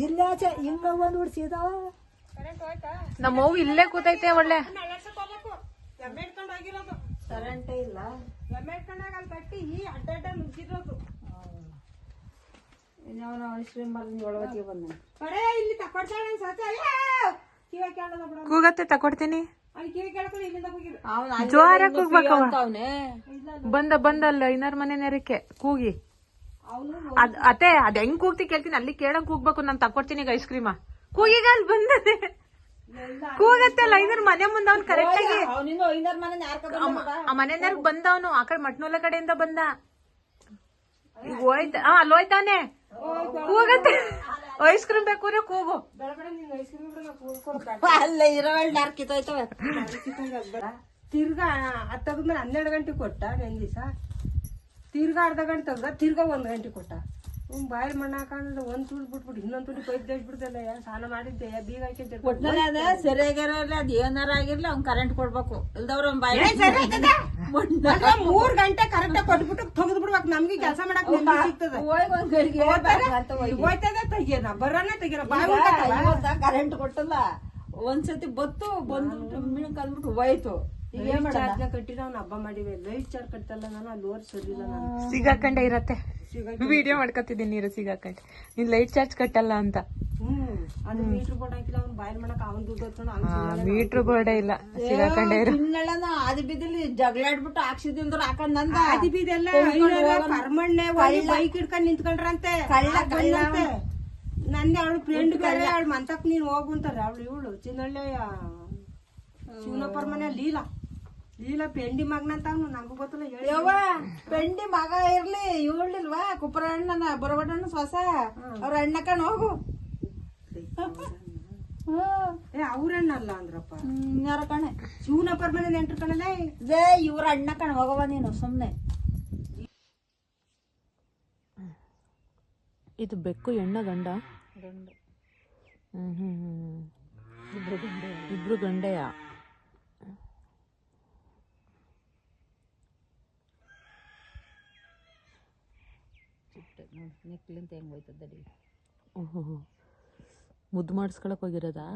ಇಲ್ಲಾಚೆ ಹಿಂಗ ಬಂದ್ಬಿಡ್ ಸೀದಾ ನಮ್ಮ ಅವ್ವ ಇಲ್ಲೇ ಕೂತೈತೆ ಒಳ್ಳೆ ಕರೆಂಟೇ ಇಲ್ಲ ಕಟ್ಟಿ ಈ ಅಡ್ಡ ನುಗ್ಗಿರೋದು ಐಸ್ಕ್ರೀಮ್ ಬಂದು ಒಳಗೆ ಬಂದ ಕಡೆ ಇಲ್ಲಿ ತಕೊಡ್ತಾಳೆ ಸತ ಕಿವ ಕೇಳದ ಬಿಡ ಕೂಗತ್ತೆ ತಕೊಡ್ತೀನಿ ಅಲ್ಲಿ ಕಿವ ಕೇಳ್ಕೊಂಡು ಇಲ್ಲಿಂದ ಹೋಗಿರು ಜೋರ ಕೂಗ್ಬೇಕವ ಬಂದಲ್ಲ ಐನಾರ್ ಮನೆ ನೆರಕ್ಕೆ ಕೂಗಿ ಅತ್ತೆ ಅದ್ ಹೆಂಗ್ ಕೂಗ್ತಿ ಕೇಳ್ತೀನಿ ಅಲ್ಲಿ ಕೇಳಂಗ್ ಕೂಗ್ಬೇಕು ನಾನ್ ತಕೊಡ್ತೀನಿ ಈಗ ಐಸ್ ಕ್ರೀಮ ಕೂಗೀಗ ಅಲ್ಲಿ ಬಂದದೆ ಕೂಗತ್ತೆ ಅಲ್ಲ ಐನರ್ ಮನೆ ಮುಂದ ಅವ್ನು ಕರೆಕ್ಟ್ ಆಗಿ ಆ ಮನೆಯವ್ರಿಗೆ ಬಂದವನು ಆ ಕಡೆ ಮಟ್ನೂಲ ಕಡೆಯಿಂದ ಬಂದ ಈಗ ಹೋಯ್ತ ಅಲ್ಲಿ ಹೋಯ್ತಾನೆ ಕೂಗತ್ತೆ ಐಸ್ ಕ್ರೀಮ್ ಬೇಕು ಕೂಗು ಅಲ್ಲೇ ಇರೋಳ್ ನಾರ್ ಕಿತ್ತೋಯ್ತವೆ ತಿರ್ಗಾ ಅದ್ ತಗದ್ಮೇಲೆ 12 ಗಂಟೆ ಕೊಟ್ಟ ನೆನ್ ದಿವಸ ತಿರ್ಗಾ ಅರ್ಧ ಗಂಟೆ ತೆಗ್ದ ತಿರ್ಗಾ 1 ಗಂಟೆ ಕೊಟ್ಟ ಬಾಯಿ ಮಣ್ಣ ಹಾಕೊಂಡ್ ಒಂದ್ ತುಳಿ ಬಿಟ್ಬಿಟ್ಟು ಇನ್ನೊಂದ್ ತುಳಿ ಪೈಪ್ ಬಿಡ್ತಲ್ಲ ಸ್ನಾನ ಮಾಡಿದ್ದೆ ಬೀಗ ಒಟ್ನಲ್ಲಿ ಅದ ಸರಿಯಾಗಿರಲ್ಲ ಅದ್ ಏನಾರ ಆಗಿರ್ಲಿ ಅವ್ನ್ ಕರೆಂಟ್ ಕೊಡ್ಬೇಕು ಇಲ್ದವ್ರ 3 ಗಂಟೆ ಕರೆಕ್ಟ್ ಕೊಟ್ಬಿಟ್ಟು ತೆಗೆದ್ ಬಿಡ್ಬೇಕು ನಮ್ಗೆ ಕೆಲಸ ಮಾಡಕ್ ಸಿಗ್ತದೆ ಹೋಯ್ತದ ತೆಗಿಯೋಣ ಬರೋಣ ತೆಗಿಯೋಣ ಬಾಯಿ ಕರೆಂಟ್ ಕೊಟ್ಟಲ್ಲ ಒಂದ್ಸತಿ ಬತ್ತು ಬಂದ್ಬಿಟ್ಟು ಮಿಣಕ್ ಅಂದ್ಬಿಟ್ಟು ಹೋಯ್ತು ಕಟ್ಟಿರ ಅವ್ನ ಹಬ್ಬ ಮಾಡಿವೆ ಲೈಟ್ ಚಾರ್ಜ್ ಕಟ್ಟಲ್ಲ ನಾನು ಅಲ್ಲಿ ಓರ್ ಸರಿಲ್ಲ ನಾನು ಸಿಗಾಕಂಡೆ ಇರತ್ತೆ ವಿಡಿಯೋ ಮಾಡ್ಕೊತಿದ್ದೀನಿ ನೀರು ಸಿಗಾಕಂಡೆ ನೀನ್ ಲೈಟ್ ಚಾರ್ಜ್ ಕಟ್ಟಲ್ಲ ಅಂತ ಅದು ಮೀಟರ್ ಬೋರ್ಡ್ ಹಾಕಿಲ್ಲ ಅವ್ನು ಬಾಯ್ ಮಾಡಕ್ ಅವ್ನ್ ದುಡ್ಡು ಹೊತ್ಕೊಂಡು ಮೀಟರ್ ಬೋರ್ಡೇ ಇಲ್ಲ ಸಿಗಾಕಂಡೆ ಇರೋ ಆದಿ ಬಿದ್ದಲ್ಲಿ ಜಗಳಾಡ್ಬಿಟ್ಟು ಹಾಕ್ಸಿದ್ರ ಹಾಕೊಂಡ್ ನಂದ ಆದಿ ಬೀದೆಲ್ಲ ಪರ್ಮಣ್ಣೆ ಬೈಕ್ ಹಿಡ್ಕೊಂಡ್ ನಿಂತ್ಕೊಂಡ್ರಂತೆ ನಂದೆ ಅವಳು ಫ್ರೆಂಡ್ ಬೇರೆ ಅವಳು ಮಂತಕ್ ನೀನ್ ಹೋಗುಂತಾರೆ ಅವಳು ಇವಳು ಚಿನ್ನಳ್ಳೆಯ ಶಿವನಪ್ಪರ ಮನೆ ಲೀಲಾ ಪೆಂಡಿ ಮಗನಂತ ನಂಗೂ ಗೊತ್ತಲ್ಲ ಯವ್ವ ಪೆಂಡಿ ಮಗ ಇರ್ಲಿ ಇವಳಿಲ್ವಾ ಕುಪ್ಪರ ಅಣ್ಣನ ಬರಬಣ್ಣ ಹೊಸ ಅವ್ರ ಅಣ್ಣಕಣ್ ಹೋಗು ಅವ್ರ ಅಣ್ಣ ಅಲ್ಲ ಅಂದ್ರಪ್ಪ ಯಾರ ಕಣೆ ಶಿವನಪ್ಪರ ಮನೆ ನೆಂಟ್ರ ಕಣಲ್ಲ ಇವ್ರ ಅಣ್ಣ ಕಣ್ ಹೋಗವ ನೀನು ಸುಮ್ನೆ ಇದು ಬೆಕ್ಕು ಹೆಣ್ಣ ಗಂಡ ಇಬ್ರು ಗಂಡೆಯ ನೆಕ್ಲಿಂತ ಹೆಂಗ್ ಹೋಯ್ತದಡಿ ಓಹೋ ಮುದ್ದು ಮಾಡಿಸ್ಕೊಳಕ್ ಹೋಗಿರೋದಾ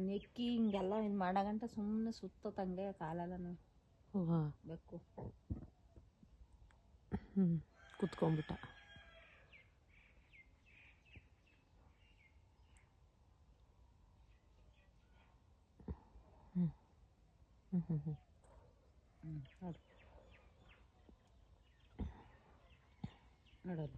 ನೆಕ್ಕಿ ಹಿಂಗೆಲ್ಲ ಇನ್ ಮಾಡಗಂಟ ಸುಮ್ಮನೆ ಸುತ್ತಂಗೆ ಕಾಲೆಲ್ಲ ಬೇಕು ಕುತ್ಕೊಂಡ್ಬಿಟ್ಟ ನೋಡೋದು